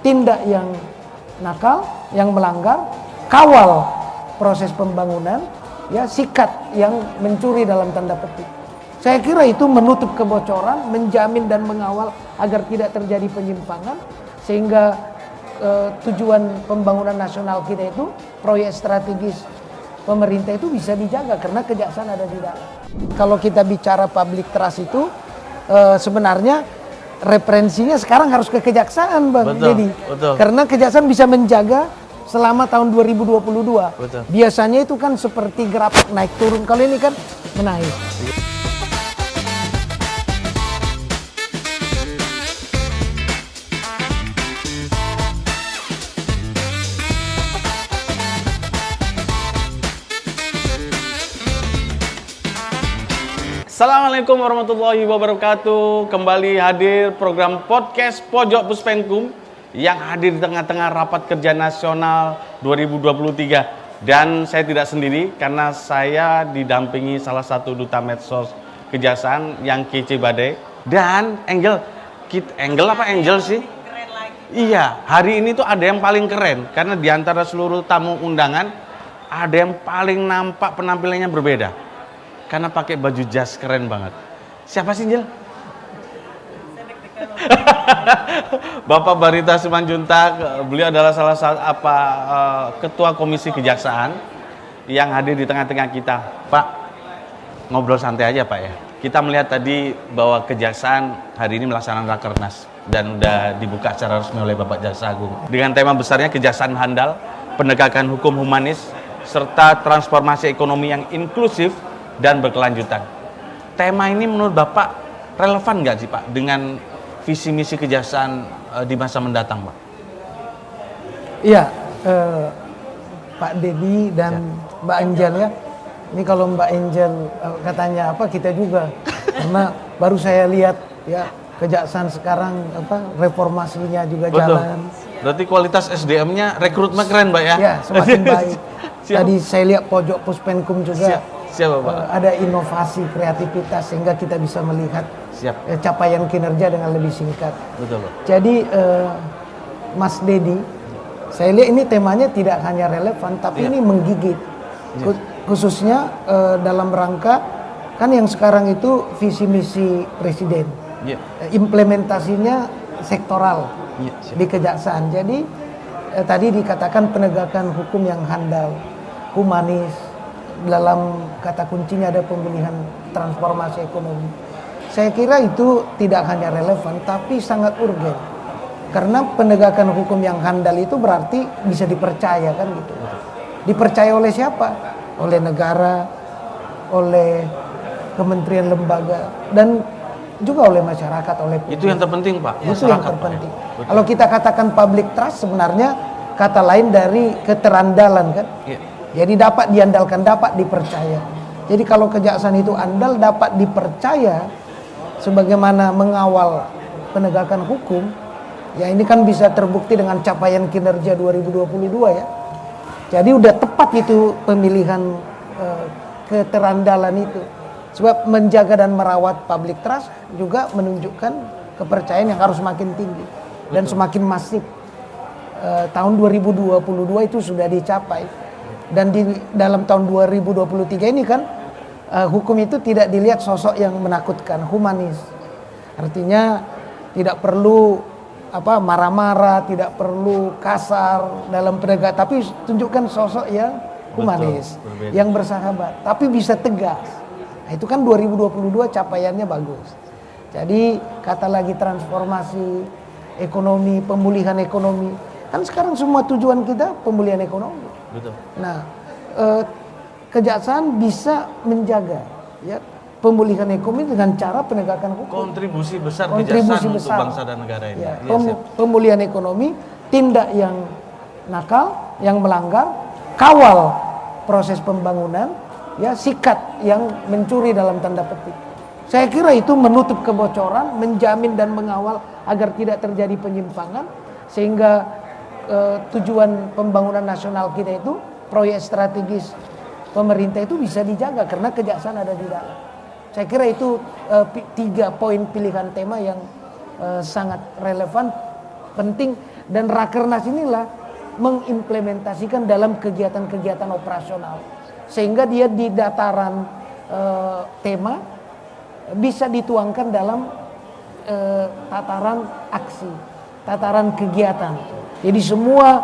tindak yang nakal, yang melanggar, kawal proses pembangunan, ya sikat yang mencuri dalam tanda petik. Saya kira itu menutup kebocoran, menjamin dan mengawal agar tidak terjadi penyimpangan, sehingga tujuan pembangunan nasional kita itu, proyek strategis pemerintah itu bisa dijaga karena kejaksaan ada di dalam. Kalau kita bicara public trust itu sebenarnya referensinya sekarang harus ke kejaksaan, Bang Deddy. Karena kejaksaan bisa menjaga selama tahun 2022. Betul. Biasanya itu kan seperti grafik naik turun, kalau ini kan menaik. Assalamualaikum warahmatullahi wabarakatuh. Kembali hadir program podcast Pojok Puspenkum yang hadir di tengah-tengah Rapat Kerja Nasional 2023. Dan saya tidak sendiri karena saya didampingi salah satu duta medsos kejaksaan yang kece badai. Dan Angel apa Angel sih? Keren lagi. Iya, hari ini tuh ada yang paling keren karena di antara seluruh tamu undangan ada yang paling nampak penampilannya berbeda. Karena pakai baju jas keren banget. Siapa sih, Jel? Bapak Barita Simanjuntak, beliau adalah salah satu ketua komisi kejaksaan yang hadir di tengah-tengah kita. Pak, ngobrol santai aja, Pak ya. Kita melihat tadi bahwa kejaksaan hari ini melaksanakan rakernas dan udah dibuka secara resmi oleh Bapak Jaksa Agung dengan tema besarnya kejaksaan handal, penegakan hukum humanis, serta transformasi ekonomi yang inklusif dan berkelanjutan. Tema ini menurut Bapak relevan nggak sih Pak dengan visi misi kejaksaan di masa mendatang, Pak? Iya, Pak Deddy dan Mbak Angel ya. Ini kalau Mbak Angel katanya apa, kita juga. Karena baru saya lihat ya kejaksaan sekarang reformasinya juga jalan. Berarti kualitas SDM-nya rekrutmen keren, Pak ya? Ya, semakin baik. Tadi saya lihat pojok Puspenkum juga. Siap, Pak. Ada inovasi, kreativitas sehingga kita bisa melihat capaian kinerja dengan lebih singkat. Betul, Pak. Jadi Mas Deddy, saya lihat ini temanya tidak hanya relevan tapi ini menggigit. Khususnya dalam rangka kan yang sekarang itu visi misi presiden. Implementasinya sektoral di kejaksaan. Jadi tadi dikatakan penegakan hukum yang handal, humanis. Dalam kata kuncinya ada pemulihan transformasi ekonomi. Saya kira itu tidak hanya relevan tapi sangat urgen. Karena penegakan hukum yang handal itu berarti bisa dipercaya kan gitu. Dipercaya oleh siapa? Oleh negara, oleh kementerian lembaga dan juga oleh masyarakat, oleh publik. Itu yang terpenting, Pak. Itu yang terpenting. Kalau kita katakan public trust sebenarnya kata lain dari keterandalan kan. Jadi dapat diandalkan, dapat dipercaya. Jadi kalau kejaksaan itu andal, dapat dipercaya sebagaimana mengawal penegakan hukum, ya ini kan bisa terbukti dengan capaian kinerja 2022 ya. Jadi udah tepat itu pemilihan keterandalan itu. Sebab menjaga dan merawat public trust juga menunjukkan kepercayaan yang harus semakin tinggi dan semakin masif. Tahun 2022 itu sudah dicapai. Dan di dalam tahun 2023 ini kan hukum itu tidak dilihat sosok yang menakutkan, humanis. Artinya tidak perlu marah-marah, tidak perlu kasar dalam penegak, tapi tunjukkan sosok yang humanis, yang bersahabat, tapi bisa tegas. Nah, itu kan 2022 capaiannya bagus. Jadi kata lagi transformasi ekonomi, pemulihan ekonomi. Kan sekarang semua tujuan kita pemulihan ekonomi. Betul. Nah, kejaksaan bisa menjaga ya pemulihan ekonomi dengan cara penegakan hukum. Kontribusi besar kejaksaan untuk bangsa dan negara ini. Ya, pemulihan ekonomi, tindak yang nakal, yang melanggar, kawal proses pembangunan, ya sikat yang mencuri dalam tanda petik. Saya kira itu menutup kebocoran, menjamin dan mengawal agar tidak terjadi penyimpangan, sehingga tujuan pembangunan nasional kita itu, proyek strategis pemerintah itu bisa dijaga karena kejaksaan ada di dalam. Saya kira itu 3 poin pilihan tema yang sangat relevan, penting Dan Rakernas inilah mengimplementasikan dalam kegiatan-kegiatan operasional. Sehingga dia di dataran tema bisa dituangkan dalam tataran aksi, tataran kegiatan. Jadi semua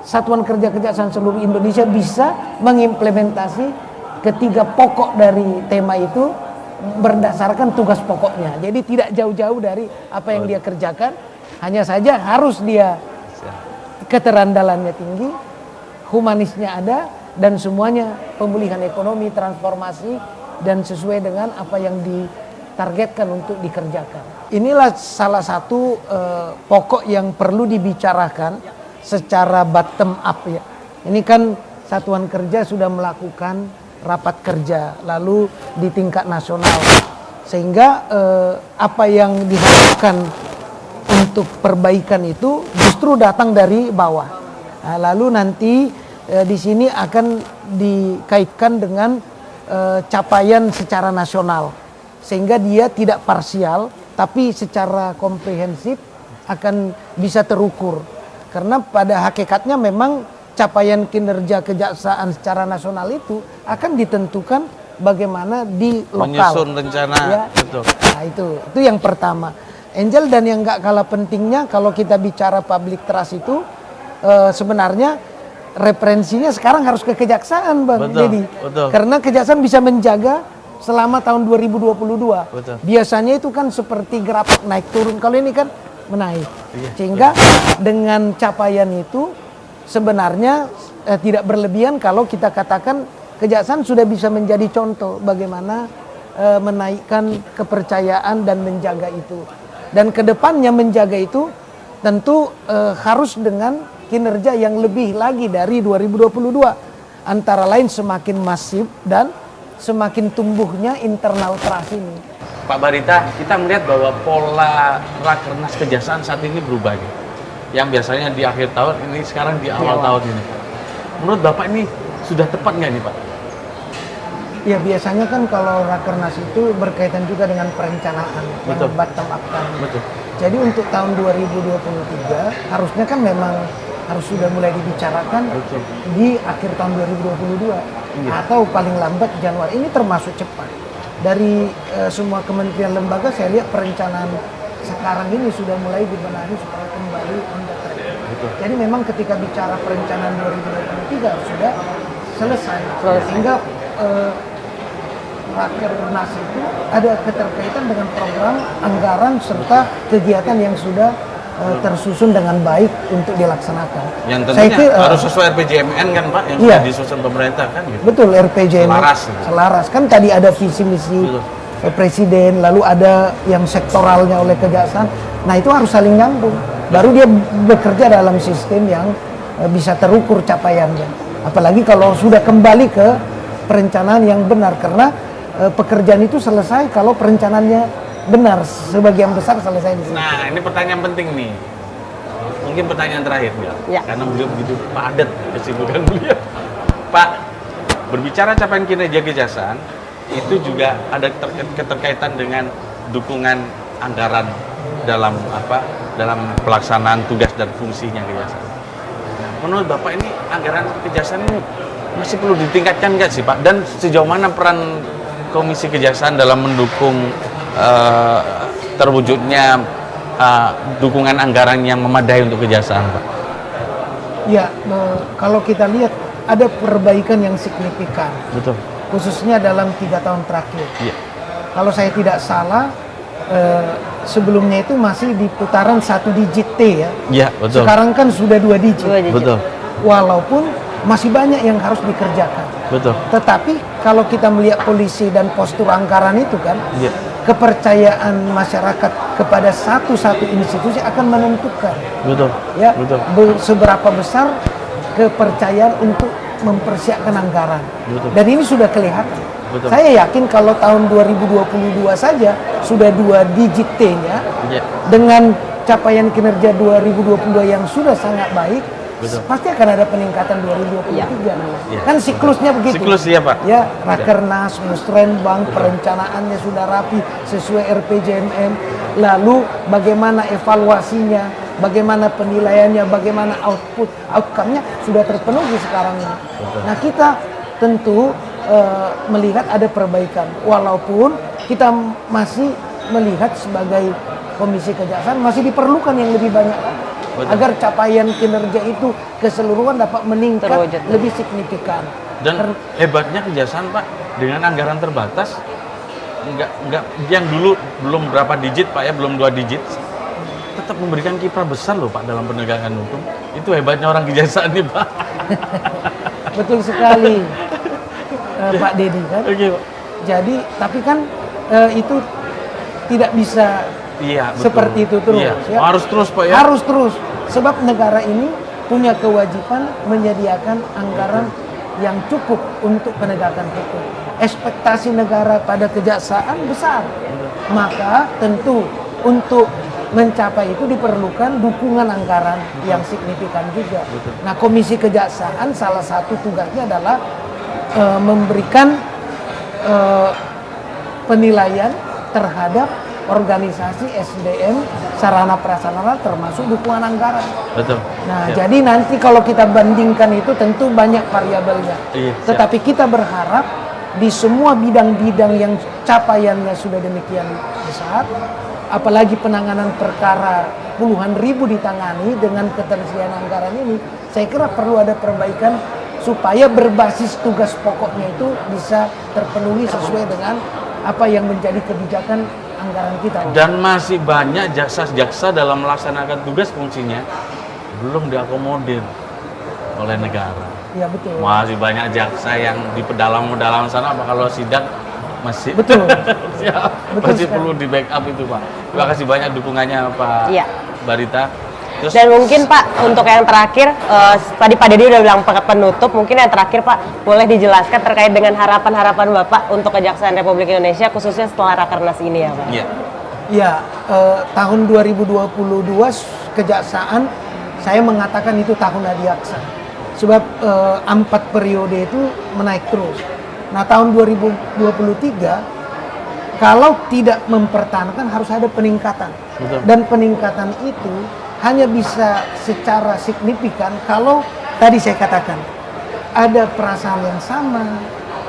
satuan kerja kejaksaan seluruh Indonesia bisa mengimplementasi ketiga pokok dari tema itu berdasarkan tugas pokoknya. Jadi tidak jauh-jauh dari apa yang dia kerjakan, hanya saja harus dia keterandalannya tinggi, humanisnya ada, dan semuanya pemulihan ekonomi, transformasi, dan sesuai dengan apa yang ditargetkan untuk dikerjakan. Inilah salah satu pokok yang perlu dibicarakan secara bottom up ya. Ini kan satuan kerja sudah melakukan rapat kerja, lalu di tingkat nasional, sehingga apa yang diharapkan untuk perbaikan itu justru datang dari bawah. Nah, lalu nanti di sini akan dikaitkan dengan capaian secara nasional, sehingga dia tidak parsial, tapi secara komprehensif akan bisa terukur. Karena pada hakikatnya memang capaian kinerja kejaksaan secara nasional itu akan ditentukan bagaimana di lokal. Menyusun rencana, ya. betul. Nah itu yang pertama. Angel, dan yang nggak kalah pentingnya kalau kita bicara public trust itu sebenarnya referensinya sekarang harus ke kejaksaan, Bang. Betul, Jadi betul. karena kejaksaan bisa menjaga selama tahun 2022. Betul. Biasanya itu kan seperti grafik naik turun. Kalau ini kan menaik. Iya, Sehingga dengan capaian itu sebenarnya tidak berlebihan kalau kita katakan kejaksaan sudah bisa menjadi contoh bagaimana menaikkan kepercayaan dan menjaga itu. Dan kedepannya menjaga itu tentu harus dengan kinerja yang lebih lagi dari 2022. Antara lain semakin masif dan semakin tumbuhnya internal trust ini. Pak Barita, kita melihat bahwa pola Rakernas Kejaksaan saat ini berubah nih. Yang biasanya di akhir tahun, ini sekarang di awal tahun ini. Menurut Bapak ini sudah tepat nggak nih Pak? Ya biasanya kan kalau Rakernas itu berkaitan juga dengan perencanaan, Betul. yang bottom up kan. Betul. Jadi untuk tahun 2023 harusnya kan memang harus sudah mulai dibicarakan Betul. di akhir tahun 2022 atau paling lambat Januari. Ini termasuk cepat. Dari semua kementerian lembaga saya lihat perencanaan sekarang ini sudah mulai dibenahi supaya kembali on the track. Betul. Jadi memang ketika bicara perencanaan 2023 sudah selesai. Sehingga Rakernas itu ada keterkaitan dengan program, anggaran, serta kegiatan yang sudah tersusun dengan baik untuk dilaksanakan. Yang Saya tentunya kira, harus sesuai RPJMN kan Pak, yang iya. sudah disusun pemerintah kan gitu. Betul, RPJMN Selaras. selaras. Kan tadi ada visi misi presiden, lalu ada yang sektoralnya oleh kejaksaan. Nah itu harus saling nyambung. Baru dia bekerja dalam sistem yang bisa terukur capaiannya. Apalagi kalau sudah kembali ke perencanaan yang benar, karena pekerjaan itu selesai kalau perencanaannya benar, sebagian besar selesai di sini. Nah, ini pertanyaan penting nih. Mungkin pertanyaan terakhir ya. Karena beliau begitu padat kesibukan beliau. Pak, berbicara capaian kinerja kejaksaan itu juga ada keterkaitan dengan dukungan anggaran dalam dalam pelaksanaan tugas dan fungsinya kejaksaan. Menurut Bapak ini anggaran kejaksaan ini masih perlu ditingkatkan nggak sih Pak? Dan sejauh mana peran Komisi Kejaksaan dalam mendukung terwujudnya dukungan anggaran yang memadai untuk kejaksaan, Pak? Ya, kalau kita lihat ada perbaikan yang signifikan. Betul. Khususnya dalam 3 tahun terakhir. Iya. Kalau saya tidak salah, sebelumnya itu masih di putaran 1 digit T ya. Iya, betul. Sekarang kan sudah 2 digit. Betul. Walaupun masih banyak yang harus dikerjakan. Betul. Tetapi kalau kita melihat polisi dan postur anggaran itu kan, Iya. kepercayaan masyarakat kepada satu institusi akan menentukan. Betul. Ya, Betul. seberapa besar kepercayaan untuk mempersiapkan anggaran. Betul. Dan ini sudah kelihatan. Betul. Saya yakin kalau tahun 2022 saja sudah 2 digit T-nya, Iya. dengan capaian kinerja 2022 yang sudah sangat baik, Betul. pasti akan ada peningkatan 2023. Iya. Kan siklusnya begitu. Siklus ya, Pak. Ya, Rakernas, Musrenbang, perencanaannya sudah rapi sesuai RPJMN. Lalu bagaimana evaluasinya bagaimana penilaiannya, bagaimana outcome-nya sudah terpenuhi sekarang ini. Nah, kita tentu melihat ada perbaikan, walaupun kita masih melihat sebagai Komisi Kejaksaan masih diperlukan yang lebih banyak agar capaian kinerja itu keseluruhan dapat meningkat lebih signifikan. Dan hebatnya Kejaksaan, Pak, dengan anggaran terbatas, nggak yang dulu belum berapa digit, Pak ya, belum 2 digit, tetap memberikan kiprah besar loh, Pak, dalam penegakan hukum. Itu hebatnya orang Kejaksaan nih, Pak. Betul sekali, Pak Dedi kan. Oke, Pak. Jadi, tapi kan itu tidak bisa Betul. seperti itu terus. Iya. Ya. Harus terus, Pak ya. Harus terus, sebab negara ini punya kewajiban menyediakan anggaran yang cukup untuk penegakan hukum. Ekspektasi negara pada kejaksaan besar, maka tentu untuk mencapai itu diperlukan dukungan anggaran yang signifikan juga. Nah, Komisi Kejaksaan salah satu tugasnya adalah memberikan penilaian terhadap organisasi SDM sarana prasarana termasuk dukungan anggaran. Betul. Nah, jadi nanti kalau kita bandingkan itu tentu banyak variabelnya. Iya, Tetapi kita berharap di semua bidang-bidang yang capaiannya sudah demikian besar, apalagi penanganan perkara puluhan ribu ditangani dengan ketersediaan anggaran ini, saya kira perlu ada perbaikan supaya berbasis tugas pokoknya itu bisa terpenuhi sesuai dengan apa yang menjadi kebijakan anggaran kita. Dan masih banyak jaksa-jaksa dalam melaksanakan tugas fungsinya belum diakomodir oleh negara. Ya, betul. Masih banyak jaksa yang di pedalaman sana, apa kalau sidang masih Betul. masih perlu di backup itu, Pak. Terima kasih banyak dukungannya, Pak Barita. Terus, dan mungkin Pak, untuk yang terakhir, tadi Pak Dedi udah bilang penutup, mungkin yang terakhir Pak, boleh dijelaskan terkait dengan harapan-harapan Bapak untuk Kejaksaan Republik Indonesia, khususnya setelah Rakernas ini ya Pak? Iya. Ya, tahun 2022 Kejaksaan, saya mengatakan itu tahun adiaksa. Sebab 4 periode itu menaik terus. Nah, tahun 2023, kalau tidak mempertahankan harus ada peningkatan. Betul. Dan peningkatan itu hanya bisa secara signifikan kalau tadi saya katakan ada perasaan yang sama,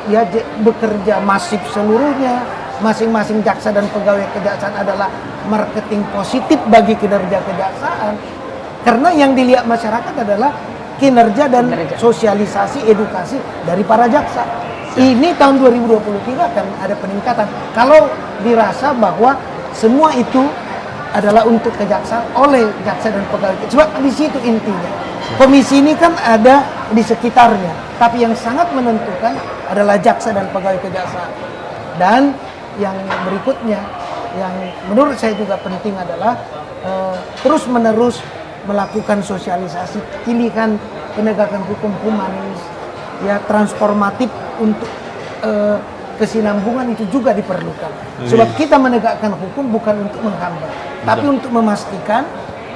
ya bekerja masif seluruhnya, masing-masing jaksa dan pegawai kejaksaan adalah marketing positif bagi kinerja kejaksaan, karena yang dilihat masyarakat adalah kinerja dan sosialisasi edukasi dari para jaksa. Ini tahun 2023 akan ada peningkatan kalau dirasa bahwa semua itu adalah untuk kejaksaan oleh jaksa dan pegawai. Sebab di situ intinya. Komisi ini kan ada di sekitarnya, tapi yang sangat menentukan adalah jaksa dan pegawai kejaksaan. Dan yang berikutnya, yang menurut saya juga penting adalah terus-menerus melakukan sosialisasi pilihan penegakan hukum humanis, ya transformatif untuk kesinambungan itu juga diperlukan. Sebab kita menegakkan hukum bukan untuk menghambat, tapi untuk memastikan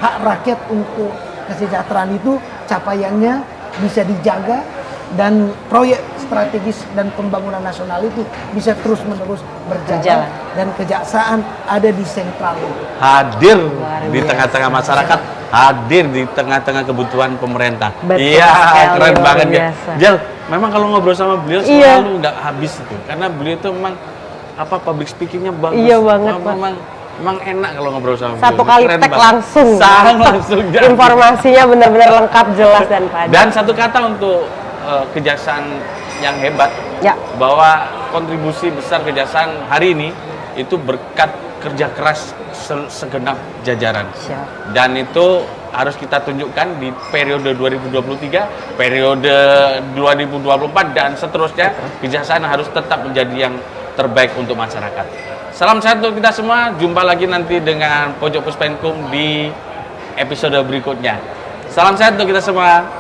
hak rakyat untuk kesejahteraan itu capaiannya bisa dijaga dan proyek strategis dan pembangunan nasional itu bisa terus-menerus berjalan dan kejaksaan ada di sentral. Hadir di tengah-tengah masyarakat, hadir di tengah-tengah kebutuhan pemerintah. Iya, keren banget ya. Jel, memang kalau ngobrol sama beliau selalu nggak habis itu, karena beliau itu memang public speakingnya bagus. Iya banget, Pak. Memang enak kalau ngobrol sama beliau. Satu kali tag langsung. Langsung. Informasinya benar-benar lengkap, jelas dan padat. Dan satu kata untuk kejaksaan yang hebat, bahwa kontribusi besar kejaksaan hari ini itu berkat kerja keras segenap jajaran. Dan itu harus kita tunjukkan di periode 2023, periode 2024 dan seterusnya. Kejaksaan harus tetap menjadi yang terbaik untuk masyarakat. Salam sehat untuk kita semua. Jumpa lagi nanti dengan Pojok Puspenkum di episode berikutnya. Salam sehat untuk kita semua.